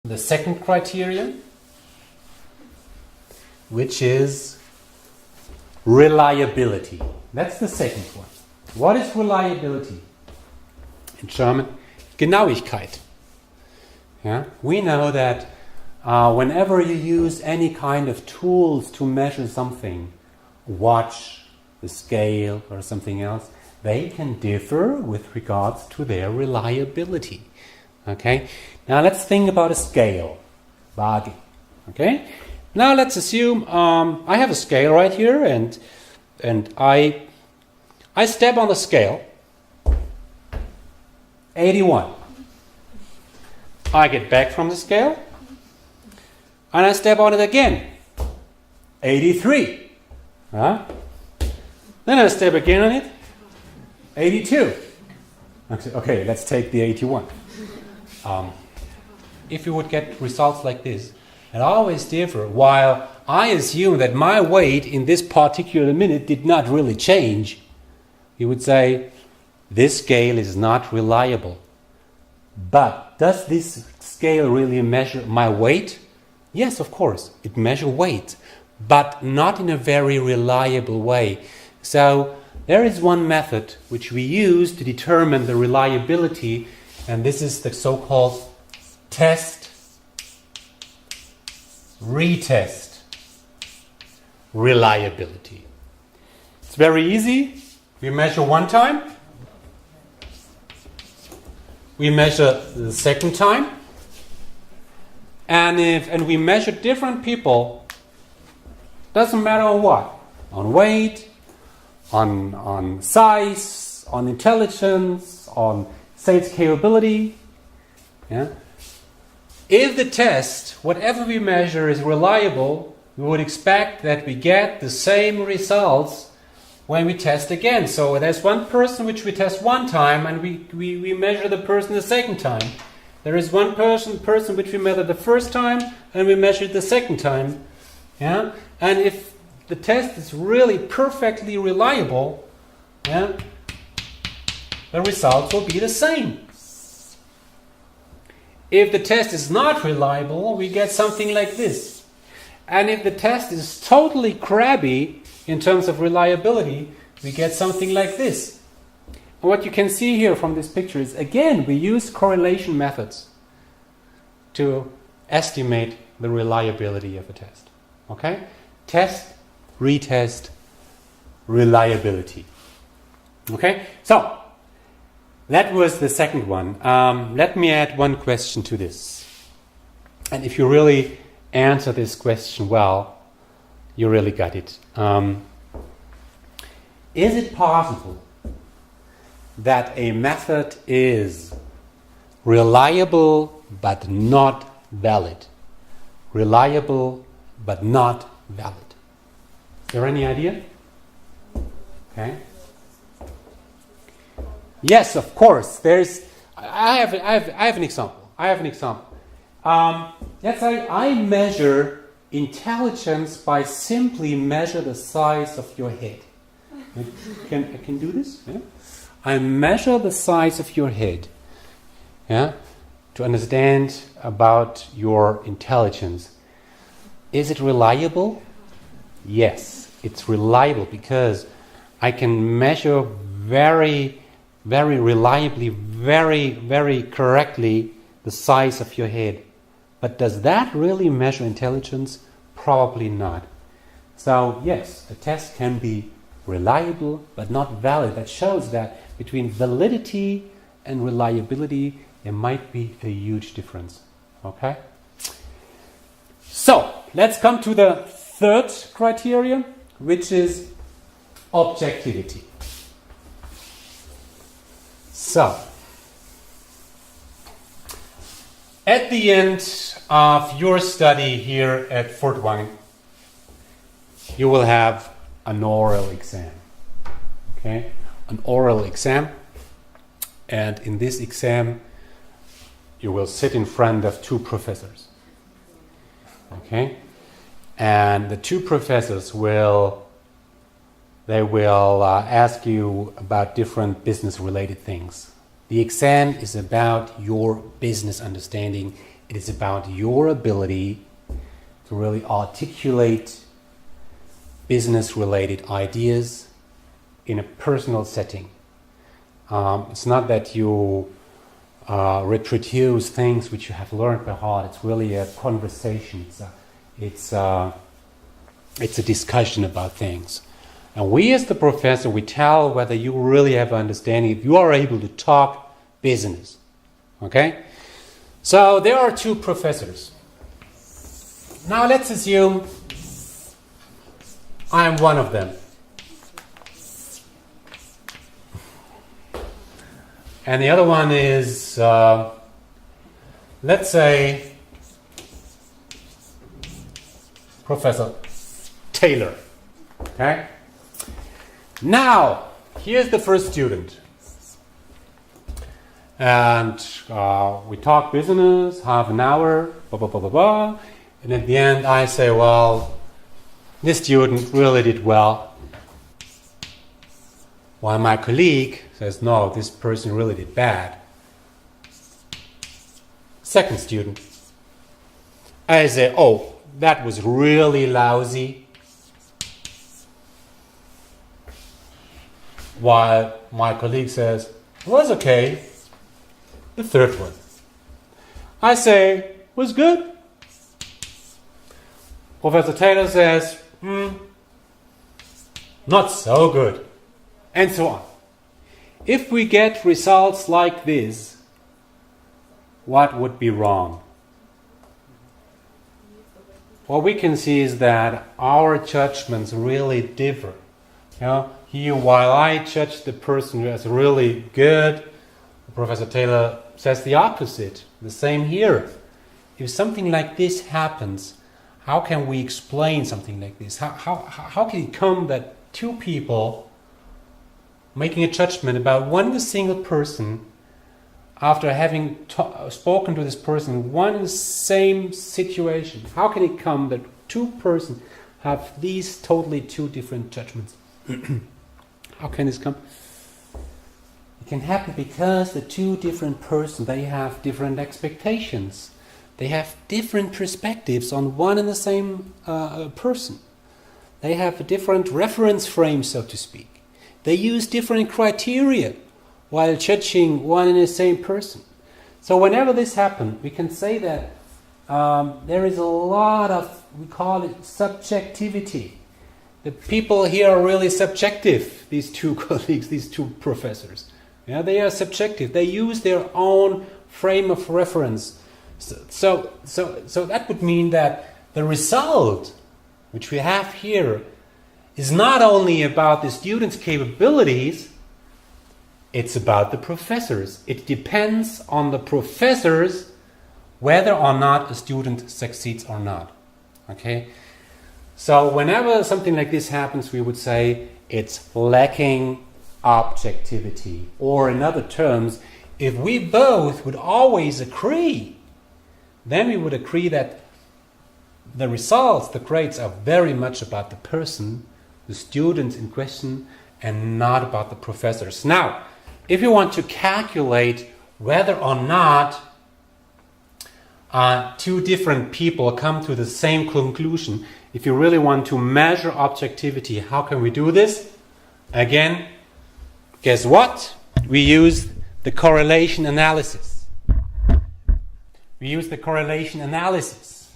the second criterion, which is reliability. That's the second one. What is reliability? In German, Genauigkeit. Yeah? We know that whenever you use any kind of tools to measure something, watch, the scale, or something else, they can differ with regards to their reliability. Okay? Now let's think about a scale. Waage. Okay? Now let's assume I have a scale right here, and I step on the scale. 81. I get back from the scale, and I step on it again. 83. Then I step again on it. 82. Okay, let's take the 81. If you would get results like this, it always differ, while I assume that my weight in this particular minute did not really change, you would say, this scale is not reliable. But does this scale really measure my weight? Yes, of course, it measures weight, but not in a very reliable way. So there is one method which we use to determine the reliability, and this is the so-called test, retest, reliability. It's very easy. We measure one time. We measure the second time. And we measure different people, doesn't matter on what, on weight, on size, on intelligence, on sales capability. Yeah? If the test, whatever we measure, is reliable, we would expect that we get the same results when we test again. So there's one person which we test one time, and we measure the person the second time. There is one person which we measure the first time, and we measure it the second time. Yeah? And if the test is really perfectly reliable, yeah, the results will be the same. If the test is not reliable, we get something like this. And if the test is totally crabby in terms of reliability, we get something like this. And what you can see here from this picture is, again, we use correlation methods to estimate the reliability of a test. Okay? Test, retest, reliability. Okay? So, that was the second one. Let me add one question to this. And if you really answer this question well, you really got it. Is it possible that a method is reliable but not valid? Reliable but not valid. Is there any idea? Okay. Yes, of course. I have an example. Let's say I measure intelligence by simply measure the size of your head. I can do this. Yeah? I measure the size of your head, yeah, to understand about your intelligence. Is it reliable? Yes, it's reliable because I can measure very, very reliably, very, very correctly the size of your head. But does that really measure intelligence? Probably not. So yes, a test can be reliable but not valid. That shows that between validity and reliability there might be a huge difference. Okay? So, let's come to the third criterion, which is objectivity. So, at the end of your study here at Fort Wang, you will have an oral exam. Okay? An oral exam. And in this exam, you will sit in front of two professors. Okay? And the two professors will ask you about different business-related things. The exam is about your business understanding It is about your ability to really articulate business-related ideas in a personal setting. It's not that you reproduce things which you have learned by heart. It's really a conversation. It's a discussion about things. And we as the professor, we tell whether you really have understanding, if you are able to talk business. Okay? So there are two professors. Now let's assume I am one of them. And the other one is, let's say, Professor Taylor. Okay? Now, here's the first student. And we talk business, half an hour, blah, blah, blah, blah, blah. And at the end, I say, well, this student really did well. While my colleague says, no, this person really did bad. Second student. I say, oh, that was really lousy. While my colleague says, well, it's okay. The third one. I say, was good. Professor Taylor says, not so good. And so on. If we get results like this, what would be wrong? What we can see is that our judgments really differ. You know, here, while I judge the person as really good, Professor Taylor says the opposite. The same here. If something like this happens, how can we explain something like this? How can it come that two people making a judgment about one single person after having spoken to this person in one same situation? How can it come that two persons have these totally two different judgments? How can this come? It can happen because the two different persons, they have different expectations. They have different perspectives on one and the same person. They have a different reference frame, so to speak. They use different criteria while judging one and the same person. So whenever this happens, we can say that there is a lot of, we call it subjectivity. The people here are really subjective, these two colleagues, these two professors. Yeah, they are subjective. They use their own frame of reference. So that would mean that the result, which we have here, is not only about the students' capabilities, it's about the professors. It depends on the professors whether or not a student succeeds or not. Okay? So whenever something like this happens, we would say it's lacking objectivity. Or in other terms, if we both would always agree, then we would agree that the results, the grades, are very much about the person, the students in question, and not about the professors. Now, if you want to calculate whether or not two different people come to the same conclusion, if you really want to measure objectivity, how can we do this? Again, guess what? We use the correlation analysis. We use the correlation analysis.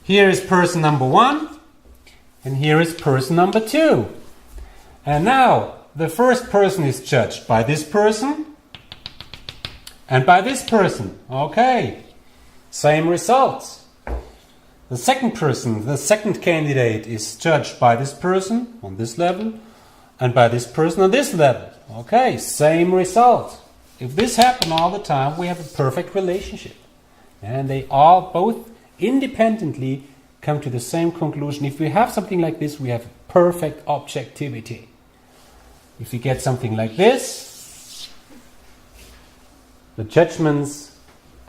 Here is person number 1, and here is person number 2. And now, the first person is judged by this person and by this person. Okay, same results. The second person, the second candidate, is judged by this person on this level and by this person on this level. Okay, same result. If this happens all the time, we have a perfect relationship. And they all both independently come to the same conclusion. If we have something like this, we have perfect objectivity. If we get something like this, the judgments,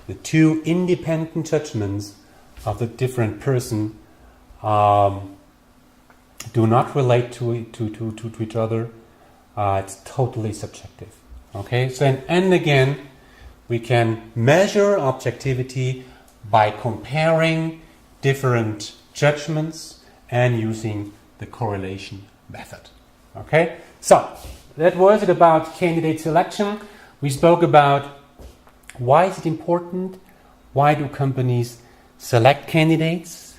the two independent judgments of the different person do not relate to each other. It's totally subjective. Okay, so and again, we can measure objectivity by comparing different judgments and using the correlation method. Okay, so that was it about candidate selection. We spoke about why is it important, why do companies select candidates,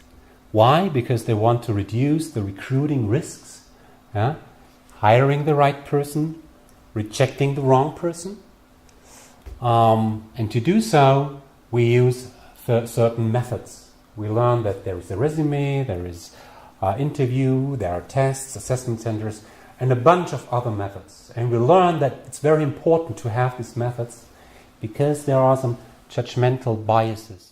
why? Because they want to reduce the recruiting risks, hiring the right person, rejecting the wrong person. And to do so, we use certain methods. We learn that there is a resume, there is interview, there are tests, assessment centers, and a bunch of other methods. And we learn that it's very important to have these methods because there are some judgmental biases.